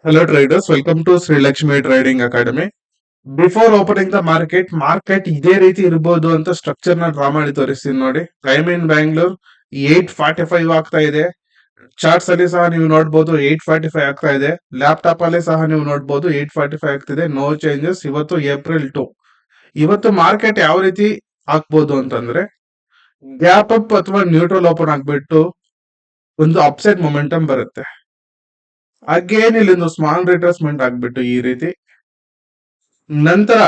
Hello traders, welcome to Sri Lakshmi Trading Academy. Before opening the market ಇದೇ ರೀತಿ ಇರಬಹುದು ಅಂತ ಸ್ಟ್ರಕ್ಚರ್ ನ ಡ್ರಾ ಮಾಡಿ ತೋರಿಸ್ತೀನಿ ನೋಡಿ. ಟೈಮ್ ಇನ್ ಬ್ಯಾಂಗ್ಳೂರ್ 8:45 ಆಗ್ತಾ ಇದೆ. ಚಾರ್ಟ್ಸ್ ಅಲ್ಲಿ ಸಹ ನೀವು ನೋಡಬಹುದು 8:45 ಆಗ್ತಾ ಇದೆ. ಲ್ಯಾಪ್ಟಾಪ್ ಅಲ್ಲಿ ಸಹ ನೀವು ನೋಡಬಹುದು 8:45 ಆಗ್ತಿದೆ. No changes. ಇವತ್ತು ಏಪ್ರಿಲ್ 2. ಇವತ್ತು ಮಾರ್ಕೆಟ್ ಯಾವ ರೀತಿ ಆಗ್ಬಹುದು ಅಂತಂದ್ರೆ ಗ್ಯಾಪ್ ಅಪ್ ಅಥವಾ ನ್ಯೂಟ್ರಲ್ ಓಪನ್ ಆಗ್ಬಿಟ್ಟು ಒಂದು ಅಪ್ಸೈಡ್ ಮೊಮೆಂಟಮ್ ಬರುತ್ತೆ. ಅಗೇನ್ ಇಲ್ಲೊಂದು ಸ್ಮಾಲ್ ರಿಟ್ರೇಸ್ಮೆಂಟ್ ಆಗ್ಬಿಟ್ಟು ಈ ರೀತಿ ನಂತರ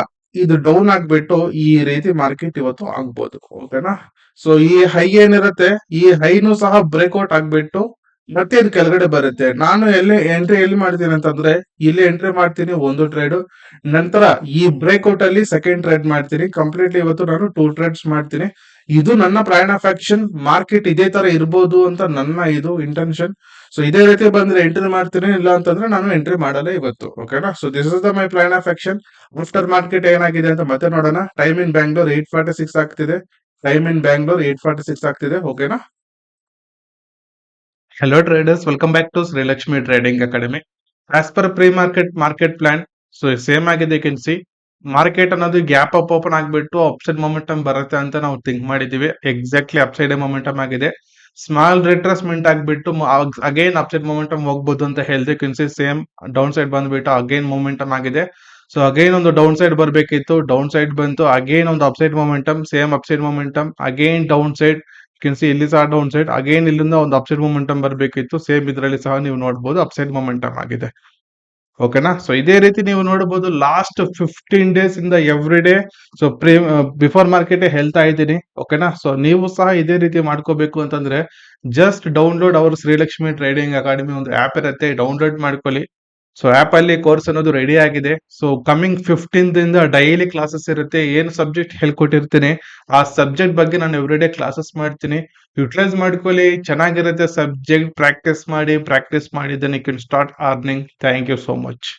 ಇದು ಡೌನ್ ಆಗ್ಬಿಟ್ಟು ಈ ರೀತಿ ಮಾರ್ಕೆಟ್ ಇವತ್ತು ಆಗ್ಬೋದು. ಓಕೆನಾ. ಸೊ ಈ ಹೈ ಏನಿರುತ್ತೆ ಈ ಹೈನು ಸಹ ಬ್ರೇಕ್ಔಟ್ ಆಗ್ಬಿಟ್ಟು ಮತ್ತೆ ಇದು ಕೆಳಗಡೆ ಬರುತ್ತೆ. ನಾನು ಎಲ್ಲಿ ಮಾಡ್ತೀನಿ ಅಂತಂದ್ರೆ ಇಲ್ಲಿ ಎಂಟ್ರಿ ಮಾಡ್ತೀನಿ ಒಂದು ಟ್ರೇಡ್, ನಂತರ ಈ ಬ್ರೇಕ್ಔಟ್ ಅಲ್ಲಿ ಸೆಕೆಂಡ್ ಟ್ರೇಡ್ ಮಾಡ್ತೀನಿ. ಕಂಪ್ಲೀಟ್ಲಿ ಇವತ್ತು ನಾನು 2 ಟ್ರೇಡ್ಸ್ ಮಾಡ್ತೀನಿ. ಇದು ನನ್ನ ಪ್ಲಾನ್ ಆಫ್ ಆಕ್ಷನ್. ಮಾರ್ಕೆಟ್ ಇದೇ ತರ ಇರ್ಬೋದು ಅಂತ ನನ್ನ ಇದು ಇಂಟೆನ್ಷನ್. ಸೊ ಇದೇ ರೀತಿ ಬಂದ್ರೆ ಎಂಟ್ರಿ ಮಾಡ್ತೀನಿ, ಇಲ್ಲ ಅಂತಂದ್ರೆ ನಾನು ಎಂಟ್ರಿ ಮಾಡಲ್ಲ ಇವತ್ತು. ಓಕೆನಾ. So this is the my plan of action. After market ಏನಾಗಿದೆ ಅಂತ ಮತ್ತೆ ನೋಡೋಣ. ಟೈಮ್ ಇನ್ ಬ್ಯಾಂಗ್ಳೂರ್ 8:46 ಆಗ್ತಿದೆ. ಟೈಮ್ ಇನ್ ಬ್ಯಾಂಗ್ಳೂರ್ 8:46 ಆಗ್ತಿದೆ. ಓಕೆನಾ. Hello traders, welcome back to Sri Lakshmi Trading Academy. As per pre-market plan, so same ಆಗಿದೆ. ಯು ಕ್ಯಾನ್ ಸಿ ಮಾರ್ಕೆಟ್ ಅನ್ನೋದು gap up open ಆಗ್ಬಿಟ್ಟು ಅಪ್ಸೈಡ್ ಮೊಮೆಂಟಮ್ ಬರುತ್ತೆ ಅಂತ ನಾವು ಥಿಂಕ್ ಮಾಡಿದೀವಿ. ಎಕ್ಸಾಕ್ಟ್ಲಿ ಅಪ್ಸೈಡ್ ಮೊಮೆಂಟಮ್ ಆಗಿದೆ. ಸ್ಮಾಲ್ ರಿಟ್ರೇಸ್ಮೆಂಟ್ ಆಗ್ಬಿಟ್ಟು ಅಗೈನ್ ಅಪ್ಸೈಡ್ ಮೊಮೆಂಟಮ್ ಹೋಗ್ಬೋದು ಅಂತ ಹೇಳಿದೆ. You can see same down side ಬಂದ್ಬಿಟ್ಟು ಅಗೈನ್ ಮೊಮೆಂಟಮ್ ಆಗಿದೆ. ಸೊ ಅಗೈನ್ ಒಂದು ಡೌನ್ ಸೈಡ್ ಬರ್ಬೇಕಿತ್ತು, ಡೌನ್ ಸೈಡ್ ಬಂತು. ಅಗೈನ್ ಒಂದು upside momentum, same upside momentum, again down side. Can see ಇಲ್ಲಿ ಸಹ ಡೌನ್ ಸೈಡ್. ಅಗೈನ್ ಇಲ್ಲಿಂದ ಒಂದು ಅಪ್ಸೈಡ್ ಮೊಮೆಂಟಮ್ ಬರ್ಬೇಕಿತ್ತು. ಸೇಮ್ ಇದರಲ್ಲಿ ಸಹ ನೀವು ನೋಡಬಹುದು ಅಪ್ಸೈಡ್ ಮೊಮೆಂಟಮ್ ಆಗಿದೆ. ಓಕೆನಾ. ಸೊ ಇದೇ ರೀತಿ ನೀವು ನೋಡಬಹುದು ಲಾಸ್ಟ್ 15 ಡೇಸ್ ಇಂದ every day. So before market ಹೇಳ್ತಾ ಇದ್ದೀನಿ. ಓಕೆನಾ. ಸೊ ನೀವು ಸಹ ಇದೇ ರೀತಿ ಮಾಡ್ಕೋಬೇಕು ಅಂತಂದ್ರೆ just download our Srilakshmi trading academy ಒಂದು ಆಪ್ ಇರುತ್ತೆ, ಡೌನ್ಲೋಡ್ ಮಾಡ್ಕೊಳ್ಳಿ. ಸೊ ಆಪ್ ಅಲ್ಲಿ ಕೋರ್ಸ್ ಅನ್ನೋದು ರೆಡಿ ಆಗಿದೆ. ಸೊ ಕಮಿಂಗ್ 15th ಇಂದ ಡೈಲಿ ಕ್ಲಾಸಸ್ ಇರುತ್ತೆ. ಏನು ಸಬ್ಜೆಕ್ಟ್ ಹೇಳ್ಕೊಟ್ಟಿರ್ತೀನಿ ಆ ಸಬ್ಜೆಕ್ಟ್ ಬಗ್ಗೆ ನಾನು ಎವ್ರಿ ಡೇ ಕ್ಲಾಸಸ್ ಮಾಡ್ತೀನಿ. ಯುಟಿಲೈಸ್ ಮಾಡ್ಕೊಳ್ಳಿ, ಚೆನ್ನಾಗಿರುತ್ತೆ ಸಬ್ಜೆಕ್ಟ್. ಪ್ರಾಕ್ಟೀಸ್ ಮಾಡಿ then you can start earning. Thank you so much.